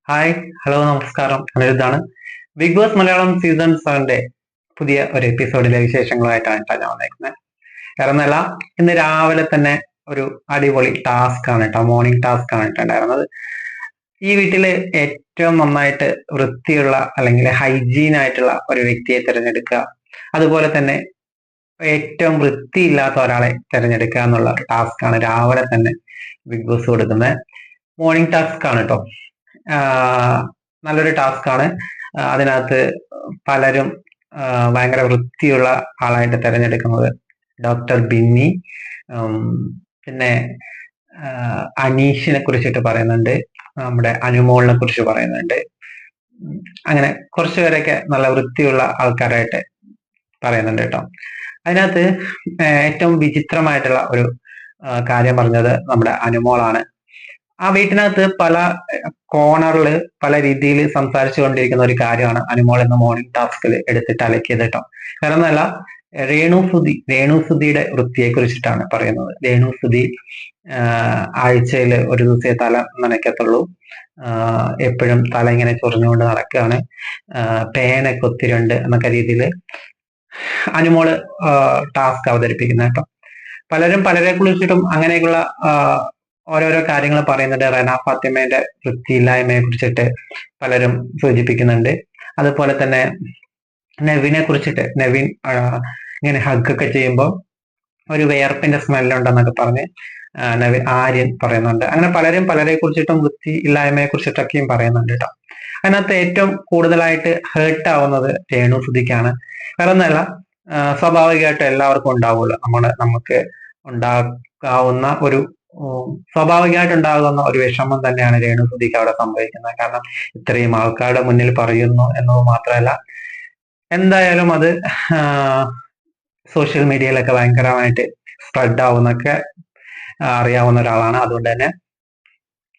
Hi, hello, നമസ്കാരം. അനിരുദ്ധാണ്. Big boss Malayalam season 7 പുതിയ ഒരു എപ്പിസോഡിലെ വിശേഷങ്ങളുമായിട്ടാണ് കേട്ടോ ഞാൻ വന്നേക്കുന്നത്. വേറെ ഒന്നല്ല, ഇന്ന് രാവിലെ തന്നെ ഒരു അടിപൊളി ടാസ്ക് ആണ് കേട്ടോ, മോർണിംഗ് ടാസ്ക് ആണ് കേട്ടോ ഉണ്ടായിരുന്നത്. ഈ വീട്ടില് ഏറ്റവും നന്നായിട്ട് വൃത്തിയുള്ള അല്ലെങ്കിൽ ഹൈജീൻ ആയിട്ടുള്ള ഒരു വ്യക്തിയെ തിരഞ്ഞെടുക്കുക, അതുപോലെ തന്നെ ഏറ്റവും വൃത്തിയില്ലാത്ത ഒരാളെ തിരഞ്ഞെടുക്കുക എന്നുള്ള ഒരു ടാസ്ക് ആണ് രാവിലെ തന്നെ ബിഗ് ബോസ് കൊടുക്കുന്നത്. മോർണിംഗ് ടാസ്ക് ആണ് കേട്ടോ. നല്ലൊരു ടാസ്ക് ആണ്. അതിനകത്ത് പലരും ഭയങ്കര വൃത്തിയുള്ള ആളായിട്ട് തിരഞ്ഞെടുക്കുന്നത് ഡോക്ടർ ബിന്നി, പിന്നെ അനീഷിനെ കുറിച്ചിട്ട് പറയുന്നുണ്ട്, നമ്മുടെ അനുമോളിനെ കുറിച്ച് പറയുന്നുണ്ട്. അങ്ങനെ കുറച്ചു പേരൊക്കെ നല്ല വൃത്തിയുള്ള ആൾക്കാരായിട്ട് പറയുന്നുണ്ട് കേട്ടോ. അതിനകത്ത് ഏറ്റവും വിചിത്രമായിട്ടുള്ള ഒരു കാര്യം പറഞ്ഞത് നമ്മുടെ അനുമോളാണ്. ആ വീട്ടിനകത്ത് പല കോണറിൽ പല രീതിയിൽ സംസാരിച്ചു കൊണ്ടിരിക്കുന്ന ഒരു കാര്യമാണ് അനുമോൾ എന്ന മോർണിംഗ് ടാസ്കിൽ എടുത്തിട്ട് അലക്കിയത് കേട്ടോ. കാരണം എന്നല്ല, രേണുസുതിയുടെ വൃത്തിയെ കുറിച്ചിട്ടാണ് പറയുന്നത്. രേണുസുതി ആഴ്ചയിൽ ഒരു ദിവസേ തല നനയ്ക്കത്തുള്ളൂ, എപ്പോഴും തല ഇങ്ങനെ ചൊറിഞ്ഞുകൊണ്ട് നടക്കുകയാണ്, പേനൊക്കെ ഒത്തിരിയുണ്ട് എന്നൊക്കെ രീതിയിൽ അനുമോള് ടാസ്ക് അവതരിപ്പിക്കുന്ന കേട്ടോ. പലരും പലരെ കുറിച്ചിട്ടും അങ്ങനെയൊക്കെയുള്ള ഓരോരോ കാര്യങ്ങൾ പറയുന്നുണ്ട്. റെന ഫാത്തിമയുടെ വൃത്തിയില്ലായ്മയെ കുറിച്ചിട്ട് പലരും സൂചിപ്പിക്കുന്നുണ്ട്. അതുപോലെ തന്നെ നെവിനെ കുറിച്ചിട്ട്, നെവിൻ ഇങ്ങനെ ഹഗ് ഒക്കെ ചെയ്യുമ്പോൾ ഒരു വിയർപ്പിന്റെ സ്മെല്ലുണ്ടെന്നൊക്കെ പറഞ്ഞ് നെവിൻ ആര്യൻ പറയുന്നുണ്ട്. അങ്ങനെ പലരും പലരെ കുറിച്ചിട്ടും വൃത്തി ഇല്ലായ്മയെ കുറിച്ചിട്ടൊക്കെയും പറയുന്നുണ്ട് കേട്ടോ. അതിനകത്ത് ഏറ്റവും കൂടുതലായിട്ട് ഹേർട്ട് ആവുന്നത് രേണുസുതിക്കാണ്. വേറെ ഒന്നല്ല, സ്വാഭാവികമായിട്ടും എല്ലാവർക്കും ഉണ്ടാവുമല്ലോ, നമുക്ക് ഉണ്ടാകാവുന്ന ഒരു സ്വാഭാവികമായിട്ട് ഉണ്ടാകുന്ന ഒരു വിഷമം തന്നെയാണ് രേണുസുതിക്ക് അവിടെ സംഭവിക്കുന്നത്. കാരണം ഇത്രയും ആൾക്കാരുടെ മുന്നിൽ പറയുന്നു എന്നത് മാത്രമല്ല, എന്തായാലും അത് സോഷ്യൽ മീഡിയയിലൊക്കെ ഭയങ്കരമായിട്ട് സ്പ്രെഡ് ആവുന്നൊക്കെ അറിയാവുന്ന ഒരാളാണ്. അതുകൊണ്ട് തന്നെ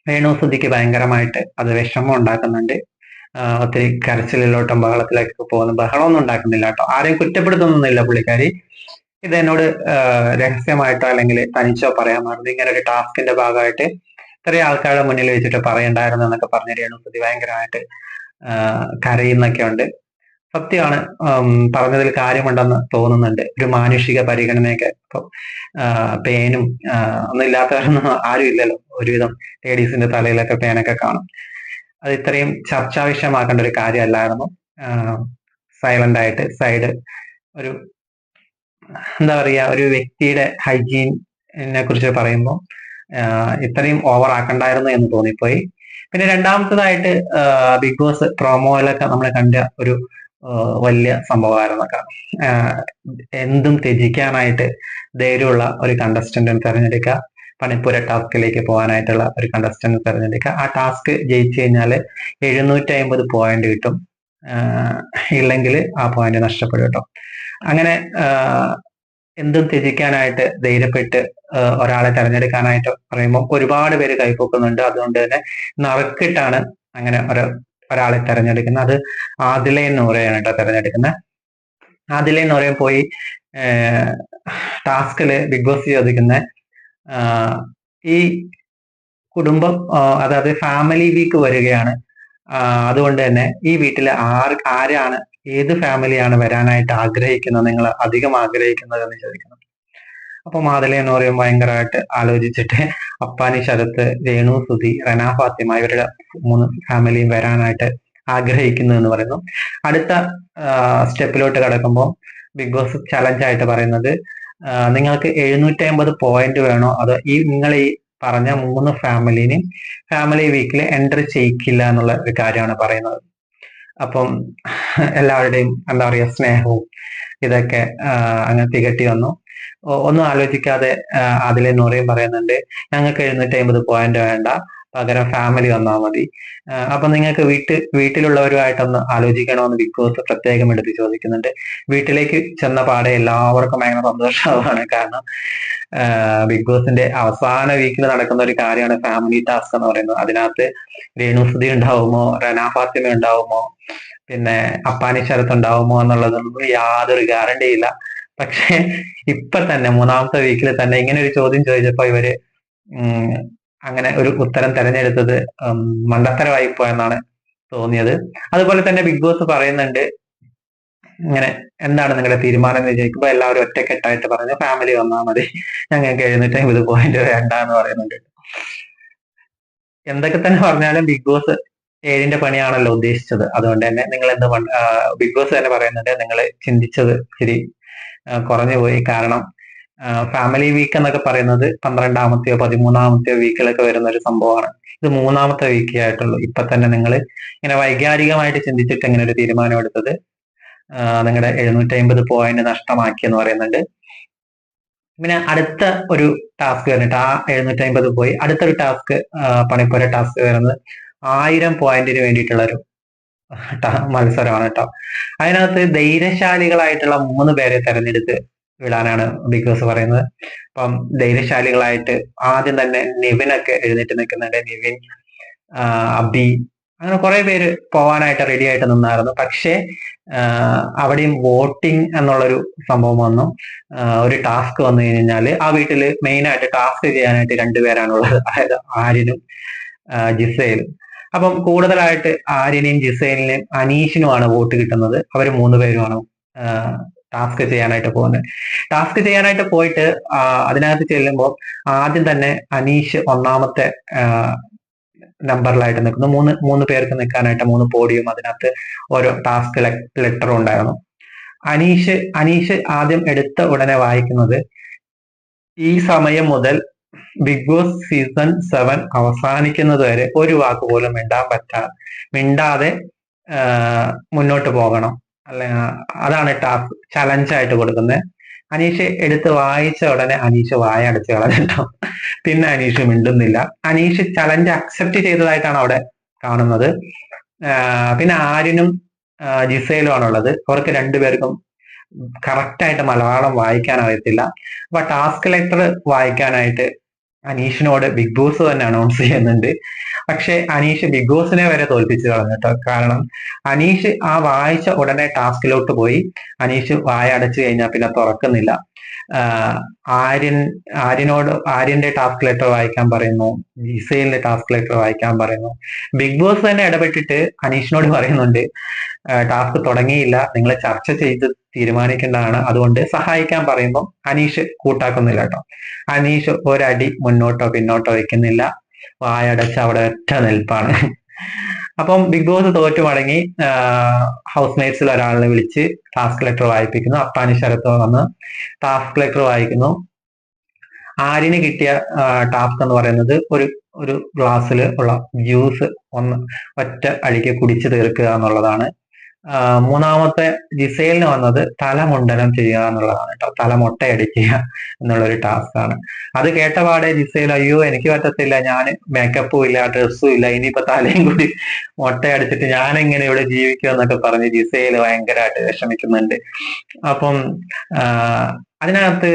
രേണുസുതിക്ക് ഭയങ്കരമായിട്ട് അത് വിഷമം ഉണ്ടാക്കുന്നുണ്ട്. ഒത്തിരി കരച്ചിലിലോട്ടും ബഹളത്തിലേക്കൊക്കെ പോകുന്നു. ബഹളമൊന്നും ഉണ്ടാക്കുന്നില്ല കേട്ടോ, ആരെയും കുറ്റപ്പെടുത്തുന്നില്ല പുള്ളിക്കാരി. ഇത് എന്നോട് രഹസ്യമായിട്ടോ അല്ലെങ്കിൽ തനിച്ചോ പറയാമായിരുന്നു, ഇങ്ങനെ ഒരു ടാസ്കിന്റെ ഭാഗമായിട്ട് ഇത്രയും ആൾക്കാരുടെ മുന്നിൽ വെച്ചിട്ട് പറയണ്ടായിരുന്നു എന്നൊക്കെ പറഞ്ഞ് രേണുസുതി ഭയങ്കരമായിട്ട് കരയുന്നൊക്കെ ഉണ്ട്. സത്യമാണ്, പറഞ്ഞതിൽ കാര്യമുണ്ടെന്ന് തോന്നുന്നുണ്ട്. ഒരു മാനുഷിക പരിഗണനയൊക്കെ ഇപ്പൊ പേനും ഒന്നും ഇല്ലാത്തവരൊന്നും ആരും ഇല്ലല്ലോ. ഒരുവിധം ലേഡീസിന്റെ തലയിലൊക്കെ പേനൊക്കെ കാണും. അത് ഇത്രയും ചർച്ചാ വിഷയമാക്കേണ്ട ഒരു കാര്യമല്ലായിരുന്നു. സൈലന്റ് ആയിട്ട് ഒരു എന്താ പറയാ, ഒരു വ്യക്തിയുടെ ഹൈജീനെ കുറിച്ച് പറയുമ്പോൾ ഇത്രയും ഓവർ ആക്കണ്ടായിരുന്നു എന്ന് തോന്നിപ്പോയി. പിന്നെ രണ്ടാമത്തതായിട്ട് ബിഗ് ബോസ് പ്രോമോയിലൊക്കെ നമ്മൾ കണ്ട ഒരു വലിയ സംഭവമായിരുന്നൊക്കെ, എന്തും ത്യജിക്കാനായിട്ട് ധൈര്യമുള്ള ഒരു കണ്ടസ്റ്റന്റിനെ തെരഞ്ഞെടുക്കുക, പണിപ്പുര ടാസ്കിലേക്ക് പോകാനായിട്ടുള്ള ഒരു കണ്ടസ്റ്റന്റ് തെരഞ്ഞെടുക്കുക. ആ ടാസ്ക് ജയിച്ചു കഴിഞ്ഞാൽ 750 പോയിന്റ് കിട്ടും, ഇല്ലെങ്കിൽ ആ പോയിന്റ് നഷ്ടപ്പെടും കേട്ടോ. അങ്ങനെ എന്തും ത്യജിക്കാനായിട്ട് ധൈര്യപ്പെട്ട് ഒരാളെ തെരഞ്ഞെടുക്കാനായിട്ട് പറയുമ്പോൾ ഒരുപാട് പേര് കൈപ്പൊക്കുന്നുണ്ട്. അതുകൊണ്ട് തന്നെ നറുക്കിട്ടാണ് അങ്ങനെ ഒരാളെ തെരഞ്ഞെടുക്കുന്നത്. അത് ആദിലയും നൂറയാണ് കേട്ടോ തെരഞ്ഞെടുക്കുന്നത്. ആദിലയും നൂറയും പോയി ടാസ്കില് ബിഗ് ബോസ് ചോദിക്കുന്ന ഈ കുടുംബം, അതായത് ഫാമിലി വീക്ക് വരികയാണ്, അതുകൊണ്ട് തന്നെ ഈ വീട്ടിൽ ആരാണ്, ഏത് ഫാമിലിയാണ് വരാനായിട്ട് ആഗ്രഹിക്കുന്നത്, നിങ്ങൾ അധികം ആഗ്രഹിക്കുന്നത് എന്ന് ചോദിക്കുന്നത്. അപ്പൊ മാതലയും നൂറയും ഭയങ്കരമായിട്ട് ആലോചിച്ചിട്ട് അപ്പാനി, ശരത്ത്, രേണുസുതി, റെന ഫാത്തിമ ഇവരുടെ 3 ഫാമിലിയും വരാനായിട്ട് ആഗ്രഹിക്കുന്നു എന്ന് പറയുന്നു. അടുത്ത സ്റ്റെപ്പിലോട്ട് കടക്കുമ്പോൾ ബിഗ് ബോസ് ചലഞ്ച് ആയിട്ട് പറയുന്നത്, നിങ്ങൾക്ക് 750 പോയിന്റ് വേണോ അതോ നിങ്ങൾ ഈ പറഞ്ഞ 3 ഫാമിലിന് ഫാമിലി വീക്കിൽ എൻട്രി ചെയ്യിക്കില്ല എന്നുള്ള ഒരു കാര്യമാണ് പറയുന്നത്. അപ്പം എല്ലാവരുടെയും എന്താ പറയാ, സ്നേഹവും ഇതൊക്കെ അങ്ങനെ തികട്ടി വന്നു. ഒന്നും ആലോചിക്കാതെ അതിലെ നൂറയും പറയുന്നുണ്ട്, ഞങ്ങൾക്ക് 750 പോയിന്റ് വേണ്ട, പകരം ഫാമിലി വന്നാൽ മതി. അപ്പൊ നിങ്ങൾക്ക് വീട്ടിലുള്ളവരുമായിട്ടൊന്ന് ആലോചിക്കണമെന്ന് ബിഗ് ബോസ് പ്രത്യേകം എടുത്ത് ചോദിക്കുന്നുണ്ട്. വീട്ടിലേക്ക് ചെന്ന പാടെ എല്ലാവർക്കും ഭയങ്കര സന്തോഷമാണ്. കാരണം ബിഗ് ബോസിന്റെ അവസാന വീക്കിൽ നടക്കുന്ന ഒരു കാര്യമാണ് ഫാമിലി ടാസ്ക് എന്ന് പറയുന്നത്. അതിനകത്ത് രേണുസുതി ഉണ്ടാവുമോ, റെന ഫാത്തിമ ഉണ്ടാവുമോ, പിന്നെ അപ്പാനി ശരത്ത് ഉണ്ടാവുമോ എന്നുള്ളതൊന്നും യാതൊരു ഗ്യാരണ്ടി ഇല്ല. പക്ഷെ ഇപ്പൊ തന്നെ 3ാമത്തെ വീക്കിൽ തന്നെ ഇങ്ങനെ ഒരു ചോദ്യം ചോദിച്ചപ്പോ ഇവര് അങ്ങനെ ഒരു ഉത്തരം തെരഞ്ഞെടുത്തത് മണ്ടത്തരമായി പോയെന്നാണ് തോന്നിയത്. അതുപോലെ തന്നെ ബിഗ് ബോസ് പറയുന്നുണ്ട് ഇങ്ങനെ, എന്താണ് നിങ്ങളുടെ തീരുമാനം എന്ന് ചോദിക്കുമ്പോൾ എല്ലാവരും ഒറ്റക്കെട്ടായിട്ട് പറഞ്ഞു ഫാമിലി വന്നാൽ മതി, ഞങ്ങൾക്ക് 750 പോയിന്റ് വേണ്ട എന്ന് പറയുന്നുണ്ട്. എന്തൊക്കെ തന്നെ പറഞ്ഞാലും ബിഗ് ബോസ് 7ന്റെ പണിയാണല്ലോ ഉദ്ദേശിച്ചത്. അതുകൊണ്ട് തന്നെ നിങ്ങൾ എന്ത് ബിഗ് ബോസ് തന്നെ പറയുന്നുണ്ട് നിങ്ങൾ ചിന്തിച്ചത് ശരി കുറഞ്ഞു പോയി. കാരണം ഫാമിലി വീക്ക് എന്നൊക്കെ പറയുന്നത് 12ാമത്തെയോ 13ാമത്തെയോ വീക്കിലൊക്കെ വരുന്ന ഒരു സംഭവമാണ്. ഇത് 3ാമത്തെ വീക്കേ ആയിട്ടുള്ളൂ. ഇപ്പൊ തന്നെ നിങ്ങൾ ഇങ്ങനെ വൈകാരികമായിട്ട് ചിന്തിച്ചിട്ട് ഇങ്ങനെ ഒരു തീരുമാനം എടുത്തത് നിങ്ങളുടെ 750 പോയിന്റ് നഷ്ടമാക്കി എന്ന് പറയുന്നുണ്ട്. പിന്നെ അടുത്ത ഒരു ടാസ്ക് വരുന്നിട്ട് ആ 750 പോയി അടുത്തൊരു ടാസ്ക്, പണിപ്പുര ടാസ്ക് വരുന്നത് 1000 പോയിന്റിന് വേണ്ടിയിട്ടുള്ള ഒരു മത്സരമാണ് കേട്ടോ. അതിനകത്ത് ധൈര്യശാലികളായിട്ടുള്ള 3 പേരെ തെരഞ്ഞെടുത്ത് വിടാനാണ് ബിഗ് ബോസ് പറയുന്നത്. അപ്പം ധൈര്യശാലികളായിട്ട് ആദ്യം തന്നെ നിവിനൊക്കെ എഴുന്നേറ്റ് നിൽക്കുന്നുണ്ട്. നിവിൻ, അബി, അങ്ങനെ കുറെ പേര് പോവാനായിട്ട് റെഡി ആയിട്ട് നിന്നായിരുന്നു. പക്ഷേ അവിടെയും വോട്ടിംഗ് എന്നുള്ളൊരു സംഭവം വന്നു. ഒരു ടാസ്ക് വന്നു കഴിഞ്ഞാല് ആ വീട്ടില് മെയിൻ ആയിട്ട് ടാസ്ക് ചെയ്യാനായിട്ട് 2 പേരാണുള്ളത്. അതായത് ആര്യനും ജിസയിലും. അപ്പം കൂടുതലായിട്ട് ആര്യനെയും ജിസൈലിനെയും അനീഷിനുമാണ് വോട്ട് കിട്ടുന്നത്. അവർ 3 പേരുമാണ് ടാസ്ക് ചെയ്യാനായിട്ട് പോകുന്നത്. ടാസ്ക് ചെയ്യാനായിട്ട് പോയിട്ട് അതിനകത്ത് ചെല്ലുമ്പോൾ ആദ്യം തന്നെ അനീഷ് 1ാമത്തെ നമ്പറിലായിട്ട് നിൽക്കുന്നു. മൂന്ന് പേർക്ക് നിൽക്കാനായിട്ട് 3 പോഡിയും അതിനകത്ത് ഓരോ ടാസ്ക് ലെറ്ററും ഉണ്ടായിരുന്നു. അനീഷ് ആദ്യം എടുത്ത ഉടനെ വായിക്കുന്നത്, ഈ സമയം മുതൽ ബിഗ് ബോസ് സീസൺ 7 അവസാനിക്കുന്നത് വരെ ഒരു വാക്ക് പോലും മിണ്ടാതെ മുന്നോട്ട് പോകണം, അതാണ് ടാസ്ക് ചലഞ്ചായിട്ട് കൊടുക്കുന്നത്. അനീഷ് എടുത്ത് വായിച്ച ഉടനെ അനീഷ് വായ അടച്ച് കളഞ്ഞിട്ടോ. പിന്നെ അനീഷ് മിണ്ടുന്നില്ല. അനീഷ് ചലഞ്ച് അക്സെപ്റ്റ് ചെയ്തതായിട്ടാണ് അവിടെ കാണുന്നത്. പിന്നെ ആര്യനും ജിസയിലും ആണുള്ളത്. അവർക്ക് 2 പേർക്കും കറക്റ്റായിട്ട് മലയാളം വായിക്കാൻ അറിയത്തില്ല. അപ്പൊ ടാസ്ക് ലെറ്റർ വായിക്കാനായിട്ട് അനീഷിനോട് ബിഗ് ബോസ് തന്നെ അനൗൺസ് ചെയ്യുന്നുണ്ട്. പക്ഷെ അനീഷ് ബിഗ് ബോസിനെ വരെ തോൽപ്പിച്ചു കളഞ്ഞു കേട്ടോ. കാരണം അനീഷ് ആ വായിച്ച ഉടനെ ടാസ്കിലോട്ട് പോയി. അനീഷ് വായ അടച്ചു കഴിഞ്ഞാൽ പിന്നെ തുറക്കുന്നില്ല. ആര്യന്റെ ടാസ്ക് ലെറ്റർ വായിക്കാൻ പറയുന്നു, ജിസയിലിന്റെ ടാസ്ക് ലെറ്റർ വായിക്കാൻ പറയുന്നു. ബിഗ് ബോസ് തന്നെ ഇടപെട്ടിട്ട് അനീഷിനോട് പറയുന്നുണ്ട്, ടാസ്ക് തുടങ്ങിയില്ല, നിങ്ങൾ ചർച്ച ചെയ്ത് തീരുമാനിക്കേണ്ടതാണ്, അതുകൊണ്ട് സഹായിക്കാൻ പറയുമ്പോൾ അനീഷ് കൂട്ടാക്കുന്നില്ല കേട്ടോ. അനീഷ് ഒരടി മുന്നോട്ടോ പിന്നോട്ടോ വെക്കുന്നില്ല, വായടച്ച് അവിടെ ഒറ്റ നിൽപ്പാണ്. അപ്പം ബിഗ് ബോസ് തോറ്റു മടങ്ങി ഹൗസ് മേറ്റ്സിൽ ഒരാളിനെ വിളിച്ച് ടാസ്ക് ലെറ്റർ വായിപ്പിക്കുന്നു. അപ്പാനി ശരത്ത് വന്ന് ടാസ്ക് ലെറ്റർ വായിക്കുന്നു. ആര്യന് കിട്ടിയ ടാസ്ക് എന്ന് പറയുന്നത് ഒരു ഗ്ലാസ്സിൽ ഉള്ള ജ്യൂസ് ഒറ്റ അടിക്ക് കുടിച്ചു തീർക്കുക എന്നുള്ളതാണ്. 3ാമത്തെ ജിസൈലിന് വന്നത് തലമുണ്ടനം ചെയ്യുക എന്നുള്ളതാണ് കേട്ടോ. തല മൊട്ടയടിക്കുക എന്നുള്ളൊരു ടാസ്ക് ആണ്. അത് കേട്ടപാടെ ജിസൈൽ, അയ്യോ എനിക്ക് പറ്റത്തില്ല, ഞാൻ മേക്കപ്പും ഇല്ല ഡ്രസ്സും ഇല്ല, ഇനിയിപ്പോ തലയും കൂടി മൊട്ടയടിച്ചിട്ട് ഞാൻ എങ്ങനെ ഇവിടെ ജീവിക്കും എന്നൊക്കെ പറഞ്ഞ് ജിസൈൽ ഭയങ്കരമായിട്ട് വിഷമിക്കുന്നുണ്ട്. അപ്പം അതിനകത്ത്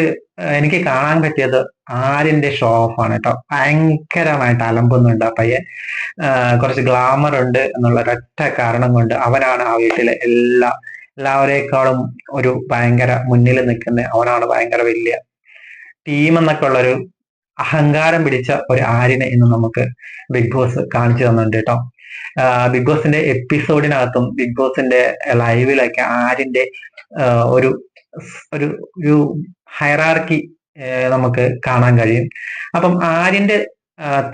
എനിക്ക് കാണാൻ പറ്റിയത് ആര്യന്റെ ഷോ ഓഫ് ആണ് കേട്ടോ. ഭയങ്കരമായിട്ട് അലമ്പുന്നുണ്ട് ആ പയ്യൻ. കുറച്ച് ഗ്ലാമർ ഉണ്ട് എന്നുള്ള ഒരൊറ്റ കാരണം കൊണ്ട് അവനാണ് ആ വീട്ടിലെ എല്ലാവരേക്കാളും ഒരു ഭയങ്കര മുന്നിൽ നിൽക്കുന്ന, അവനാണ് ഭയങ്കര വലിയ ടീം എന്നൊക്കെ ഉള്ളൊരു അഹങ്കാരം പിടിച്ച ഒരു ആര്യനെ ഇന്ന് നമുക്ക് ബിഗ് ബോസ് കാണിച്ചു തന്നിട്ടുണ്ട് കേട്ടോ. ബിഗ് ബോസിന്റെ എപ്പിസോഡിനകത്തും ബിഗ് ബോസിന്റെ ലൈവിലൊക്കെ ആര്യന്റെ ഒരു ഹൈറാർക്കി നമുക്ക് കാണാൻ കഴിയും. അപ്പം ആര്യന്റെ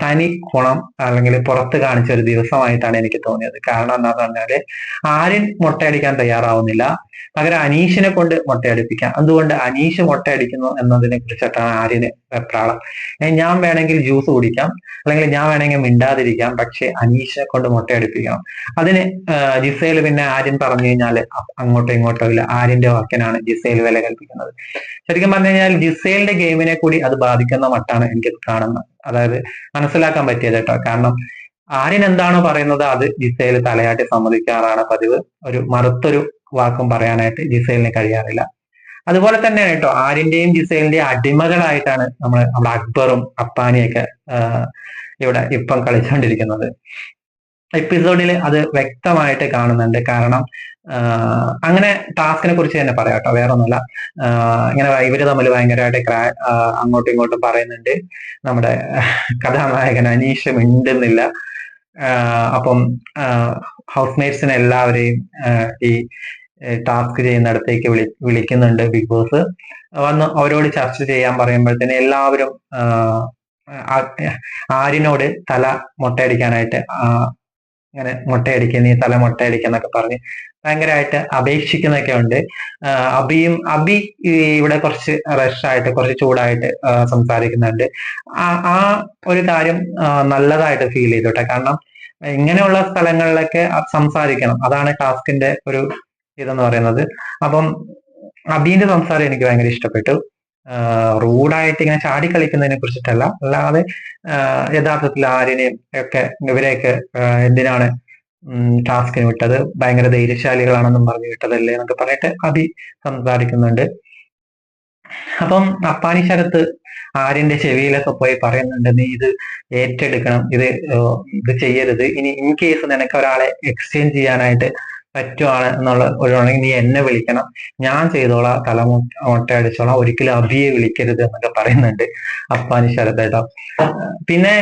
തനി ഗുണം അല്ലെങ്കിൽ പുറത്ത് കാണിച്ച ഒരു ദിവസമായിട്ടാണ് എനിക്ക് തോന്നിയത്. കാരണം എന്താന്ന് പറഞ്ഞാല് ആര്യൻ മുട്ടയടിക്കാൻ തയ്യാറാവുന്നില്ല, പകരം അനീഷിനെ കൊണ്ട് മുട്ടയടിപ്പിക്കാം. അതുകൊണ്ട് അനീഷ് മുട്ടയടിക്കുന്നു എന്നതിനെ കുറിച്ചിട്ടാണ് ആര്യന് വെപ്രാളം. ഞാൻ വേണമെങ്കിൽ ജ്യൂസ് കുടിക്കാം, അല്ലെങ്കിൽ ഞാൻ വേണമെങ്കിൽ മിണ്ടാതിരിക്കാം, പക്ഷെ അനീഷിനെ കൊണ്ട് മുട്ടയടിപ്പിക്കണം. അതിന് ജിസയിൽ പിന്നെ ആര്യൻ പറഞ്ഞു കഴിഞ്ഞാല് അങ്ങോട്ടോ ഇങ്ങോട്ടോ ഇല്ല, ആര്യന്റെ വാക്കിനാണ് ജിസയിൽ വില കൽപ്പിക്കുന്നത്. ശരിക്കും പറഞ്ഞു കഴിഞ്ഞാൽ ജിസയിലിന്റെ ഗെയിമിനെ കൂടി അത് ബാധിക്കുന്ന മട്ടാണ് എനിക്ക് കാണുന്നത്, അതായത് മനസ്സിലാക്കാൻ പറ്റിയത് കേട്ടോ. കാരണം ആര്യൻ എന്താണോ പറയുന്നത് അത് ജിസയിൽ തലയാട്ടി സമ്മതിക്കാറാണ് പതിവ്. മറുത്തൊരു വാക്കും പറയാനായിട്ട് ജിസയിലിന് കഴിയാറില്ല. അതുപോലെ തന്നെയാണ് കേട്ടോ ആര്യന്റെയും ജിസയിലിന്റെയും അടിമകളായിട്ടാണ് നമ്മുടെ അക്ബറും അപ്പാനിയൊക്കെ ഇവിടെ ഇപ്പം കളിച്ചുകൊണ്ടിരിക്കുന്നത്. എപ്പിസോഡിൽ അത് വ്യക്തമായിട്ട് കാണുന്നുണ്ട്. കാരണം അങ്ങനെ ടാസ്കിനെ കുറിച്ച് തന്നെ പറയാം കേട്ടോ, വേറെ ഒന്നുമല്ല. ഇങ്ങനെ ഇവര് തമ്മിൽ ഭയങ്കരമായിട്ട് അങ്ങോട്ടും ഇങ്ങോട്ടും പറയുന്നുണ്ട്. നമ്മുടെ കഥാനായകൻ അനീഷ് മിണ്ടുന്നില്ല. അപ്പം ഹൗസ് മേറ്റ്സിനെ എല്ലാവരെയും ഈ ടാസ്ക് ചെയ്യുന്നിടത്തേക്ക് വിളിക്കുന്നുണ്ട് ബിഗ് ബോസ്. വന്ന് അവരോട് ചർച്ച ചെയ്യാൻ പറയുമ്പോഴത്തേന് എല്ലാവരും ആര്യനോട് തല മൊട്ടയടിക്കാനായിട്ട് ഇങ്ങനെ മൊട്ടയടിക്കുക, നീ തല മൊട്ടയടിക്കുന്നൊക്കെ പറഞ്ഞ് ഭയങ്കരമായിട്ട് അപേക്ഷിക്കുന്നൊക്കെ ഉണ്ട്. അബി ഇവിടെ കുറച്ച് റഷായിട്ട് കുറച്ച് ചൂടായിട്ട് സംസാരിക്കുന്നുണ്ട്. ആ ഒരു കാര്യം നല്ലതായിട്ട് ഫീൽ ചെയ്തോട്ടെ. കാരണം ഇങ്ങനെയുള്ള സ്ഥലങ്ങളിലൊക്കെ സംസാരിക്കണം, അതാണ് ടാസ്കിന്റെ ഒരു ഇതെന്ന് പറയുന്നത്. അപ്പം അബീന്റെ സംസാരം എനിക്ക് ഭയങ്കര ഇഷ്ടപ്പെട്ടു. റൂഡായിട്ട് ഇങ്ങനെ ചാടി കളിക്കുന്നതിനെ കുറിച്ചിട്ടല്ല, അല്ലാതെ യഥാർത്ഥത്തിൽ ആര്യനെയും ഒക്കെ ഇവരെയൊക്കെ എന്തിനാണ് ടാസ്കിന് വിട്ടത്, ഭയങ്കര ധൈര്യശാലികളാണെന്നും പറഞ്ഞു വിട്ടതല്ലേ എന്നൊക്കെ പറഞ്ഞിട്ട് അബി സംസാരിക്കുന്നുണ്ട്. അപ്പം അപ്പാനി ശരത്ത് ആര്യന്റെ ചെവിയിലൊക്കെ പോയി പറയുന്നുണ്ട്, നീ ഇത് ഏറ്റെടുക്കണം, ഇത് ചെയ്യരുത്, ഇനി ഇൻ കേസ് നിനക്ക് ഒരാളെ എക്സ്ചേഞ്ച് ചെയ്യാനായിട്ട് പറ്റുവാണ് എന്നുള്ള ഒരാണെങ്കിൽ നീ എന്നെ വിളിക്കണം, ഞാൻ ചെയ്തോളാം, മൊട്ട അടിച്ചോളാം, ഒരിക്കലും അബിയെ വിളിക്കരുത് എന്നൊക്കെ പറയുന്നുണ്ട് അപ്പാനി ശരത്ത് കേട്ടോ. പിന്നെ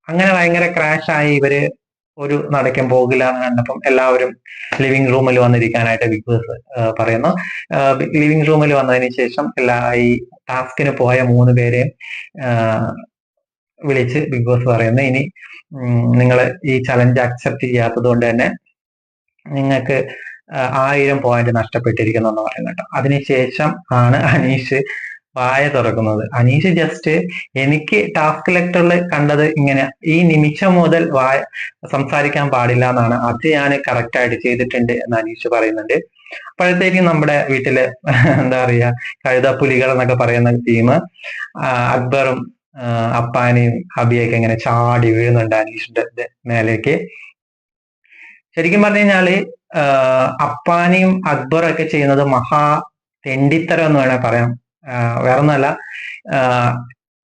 അങ്ങനെ ഭയങ്കര ക്രാഷ് ആയി ഇവര് ഒരു നടക്കാൻ പോകില്ല എന്ന് കണ്ടപ്പം എല്ലാവരും ലിവിംഗ് റൂമിൽ വന്നിരിക്കാനായിട്ട് ബിഗ് ബോസ് പറയുന്നു. ലിവിംഗ് റൂമിൽ വന്നതിന് ശേഷം ഈ ടാസ്കിന് പോയ 3 പേരെയും വിളിച്ച് ബിഗ് ബോസ് പറയുന്നു, ഇനി നിങ്ങൾ ഈ ചലഞ്ച് അക്സെപ്റ്റ് ചെയ്യാത്തത് കൊണ്ട് തന്നെ നിങ്ങൾക്ക് 1000 പോയിന്റ് നഷ്ടപ്പെട്ടിരിക്കുന്നു എന്ന് പറയുന്നുണ്ട്. അതിനുശേഷം ആണ് അനീഷ് വായ തുറക്കുന്നത്. അനീഷ് ജസ്റ്റ് എനിക്ക് ടാസ്ക് ലെക്ചറിൽ കണ്ടത് ഇങ്ങനെ, ഈ നിമിഷം മുതൽ സംസാരിക്കാൻ പാടില്ല എന്നാണ്, അത് ഞാൻ കറക്റ്റ് ആയിട്ട് ചെയ്തിട്ടുണ്ട് എന്ന് അനീഷ് പറയുന്നുണ്ട്. അപ്പോഴത്തേക്കും നമ്മുടെ വീട്ടില് എന്താ പറയാ കഴുതപ്പുലികൾ എന്നൊക്കെ പറയുന്ന ടീം അക്ബറും അപ്പാനെയും അബിയൊക്കെ ഇങ്ങനെ ചാടി വീഴുന്നുണ്ട് അനീഷിന്റെ മേലേക്ക്. ശരിക്കും പറഞ്ഞു കഴിഞ്ഞാല് അപ്പാനിയും അക്ബറും ഒക്കെ ചെയ്യുന്നത് മഹാ തെണ്ടിത്തരം എന്ന് വേണേൽ പറയാം. വേറൊന്നുമല്ല,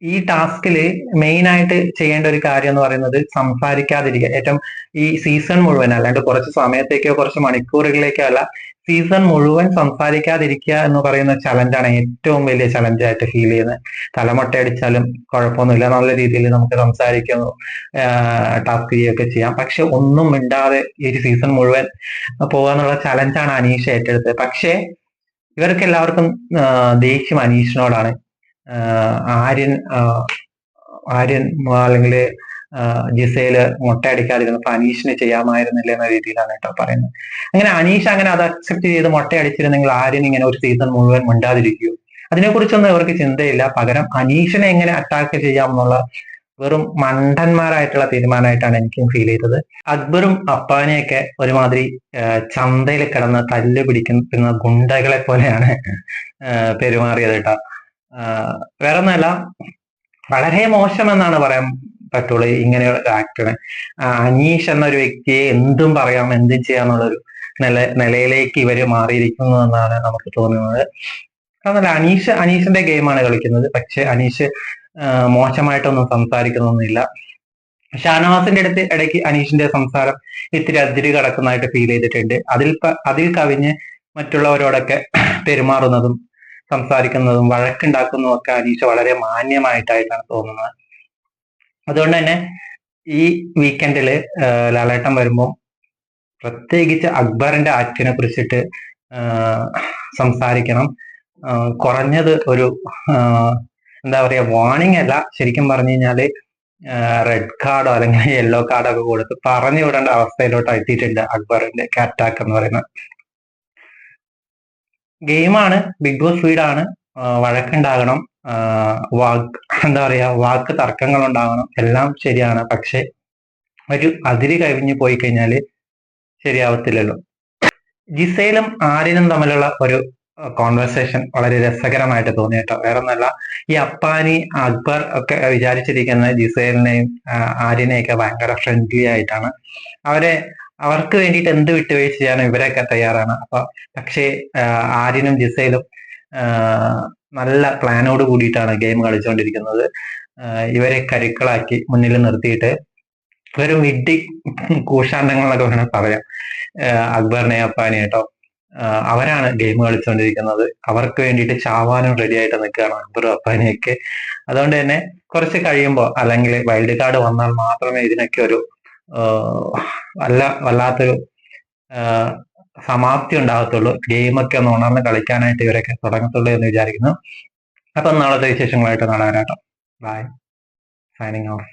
ഈ ടാസ്കില് മെയിൻ ആയിട്ട് ചെയ്യേണ്ട ഒരു കാര്യം എന്ന് പറയുന്നത് സംസാരിക്കാതിരിക്കുക. ഏറ്റവും ഈ സീസൺ മുഴുവൻ, അല്ലാണ്ട് കുറച്ച് സമയത്തേക്കോ കുറച്ച് മണിക്കൂറുകളിലേക്കോ അല്ല, സീസൺ മുഴുവൻ സംസാരിക്കാതിരിക്കുക എന്ന് പറയുന്ന ചലഞ്ചാണ് ഏറ്റവും വലിയ ചലഞ്ചായിട്ട് ഫീൽ ചെയ്യുന്നത്. തലമൊട്ടയടിച്ചാലും കുഴപ്പമൊന്നുമില്ല, നല്ല രീതിയിൽ നമുക്ക് സംസാരിക്കുന്നു, ടാസ്ക് ചെയ്യുകയൊക്കെ ചെയ്യാം. പക്ഷെ ഒന്നും മിണ്ടാതെ ഈ ഒരു സീസൺ മുഴുവൻ പോകാന്നുള്ള ചലഞ്ചാണ് അനീഷ് ഏറ്റെടുത്തത്. പക്ഷേ ഇവർക്ക് എല്ലാവർക്കും ദേഷ്യം അനീഷിനോടാണ്. ആര്യൻ അല്ലെങ്കിൽ ജിസയില് മൊട്ടയടിക്കാതിരുന്നപ്പോ അനീഷിന് ചെയ്യാമായിരുന്നില്ല എന്ന രീതിയിലാണ് കേട്ടോ പറയുന്നത്. അങ്ങനെ അനീഷ് അങ്ങനെ അത് അക്സെപ്റ്റ് ചെയ്ത് മൊട്ടയടിച്ചിരുന്നെങ്കിൽ ആര്യൻ ഇങ്ങനെ ഒരു സീസൺ മുഴുവൻ മിണ്ടാതിരിക്കൂ, അതിനെക്കുറിച്ചൊന്നും ഇവർക്ക് ചിന്തയില്ല. പകരം അനീഷിനെ എങ്ങനെ അറ്റാക്ക് ചെയ്യാമെന്നുള്ള വെറും മണ്ടന്മാരായിട്ടുള്ള തീരുമാനമായിട്ടാണ് എനിക്കും ഫീൽ ചെയ്തത്. അക്ബറും അപ്പാനെയൊക്കെ ഒരുമാതിരി ചന്തയിൽ കിടന്ന് തല്ല് പിടിക്കുന്ന ഗുണ്ടകളെ പോലെയാണ് പെരുമാറിയത് കേട്ടോ. വേറൊന്നല്ല, വളരെ മോശമെന്നാണ് പറയാൻ പറ്റുള്ളൂ ഇങ്ങനെയുള്ള ആക്ടറിനെ. അനീഷ് എന്നൊരു വ്യക്തിയെ എന്തും പറയാം, എന്തും ചെയ്യാന്നുള്ളൊരു നിലയിലേക്ക് ഇവര് മാറിയിരിക്കുന്നു എന്നാണ് നമുക്ക് തോന്നുന്നത്. അതല്ല, അനീഷിന്റെ ഗെയിമാണ് കളിക്കുന്നത്. പക്ഷെ അനീഷ് മോശമായിട്ടൊന്നും സംസാരിക്കുന്നൊന്നുമില്ല. ഷാനവാസിന്റെ ഇടയ്ക്ക് അനീഷിന്റെ സംസാരം ഇത്തിരി അതിര് കടക്കുന്നതായിട്ട് ഫീൽ ചെയ്തിട്ടുണ്ട്. അതിൽ കവിഞ്ഞ് മറ്റുള്ളവരോടൊക്കെ പെരുമാറുന്നതും സംസാരിക്കുന്നതും വഴക്കുണ്ടാക്കുന്നതും ഒക്കെ അനീഷ് വളരെ മാന്യമായിട്ടായിട്ടാണ് തോന്നുന്നത്. അതുകൊണ്ട് തന്നെ ഈ വീക്കെൻഡില് ലാലേട്ടൻ വരുമ്പോൾ പ്രത്യേകിച്ച് അക്ബറിന്റെ ആക്ടിനെ കുറിച്ചിട്ട് സംസാരിക്കണം. കുറഞ്ഞത് ഒരു എന്താ പറയാ വാർണിംഗ് അല്ല, ശരിക്കും പറഞ്ഞു കഴിഞ്ഞാല് റെഡ് കാർഡോ അല്ലെങ്കിൽ യെല്ലോ കാർഡോ ഒക്കെ കൊടുത്ത് പറഞ്ഞു വിടേണ്ട അവസ്ഥയിലോട്ട് എത്തിയിട്ടുണ്ട് അക്ബറിന്റെ അറ്റാക്ക് എന്ന് പറയുന്നത്. ഗെയിമാണ്, ബിഗ് ബോസ് വീടാണ്, വഴക്കുണ്ടാകണം, എന്താ പറയാ വാക്ക് തർക്കങ്ങൾ ഉണ്ടാകണം, എല്ലാം ശരിയാണ്. പക്ഷെ ഒരു അതിര് കവിഞ്ഞു പോയി കഴിഞ്ഞാല് ശരിയാവത്തില്ലല്ലോ. ജിസയിലും ആര്യനും തമ്മിലുള്ള ഒരു കോൺവെർസേഷൻ വളരെ രസകരമായിട്ട് തോന്നി കേട്ടോ. വേറെ ഒന്നല്ല, ഈ അപ്പാനി അക്ബർ ഒക്കെ വിചാരിച്ചിരിക്കുന്ന ജിസേലിനെയും ആര്യനെയൊക്കെ ഭയങ്കര ഫ്രണ്ട്ലി ആയിട്ടാണ്. അവർക്ക് വേണ്ടിയിട്ട് എന്ത് വിട്ടുവീഴ്ച ചെയ്യാനും ഇവരൊക്കെ തയ്യാറാണ്. പക്ഷേ ആര്യനും ജിസയിലും നല്ല പ്ലാനോട് കൂടിയിട്ടാണ് ഗെയിം കളിച്ചുകൊണ്ടിരിക്കുന്നത്. ഇവരെ കരുക്കളാക്കി മുന്നിൽ നിർത്തിയിട്ട് വെറും വിഡ്ഢി കൂഷാണ്ടങ്ങളെന്നൊക്കെ വേണം പറയാം. അക്ബറിനെ അപ്പാനെ കേട്ടോ. അവരാണ് ഗെയിം കളിച്ചുകൊണ്ടിരിക്കുന്നത്. അവർക്ക് വേണ്ടിയിട്ട് ചാവാനും റെഡി ആയിട്ട് നിൽക്കുകയാണ് അക്ബറും അപ്പാനെയൊക്കെ. അതുകൊണ്ട് തന്നെ കുറച്ച് കഴിയുമ്പോൾ, അല്ലെങ്കിൽ വൈൽഡ് കാർഡ് വന്നാൽ മാത്രമേ ഇതിനൊക്കെ ഒരു വല്ലാത്തൊരു സമാപ്തി ഉണ്ടാകത്തുള്ളൂ. ഗെയിമൊക്കെ ഒന്ന് ഉണർന്ന് കളിക്കാനായിട്ട് ഇവരൊക്കെ തുടങ്ങത്തുള്ളൂ എന്ന് വിചാരിക്കുന്നു. അപ്പം നാളത്തെ വിശേഷങ്ങളായിട്ട് നാളെ വരാട്ടോ. Bye, signing of.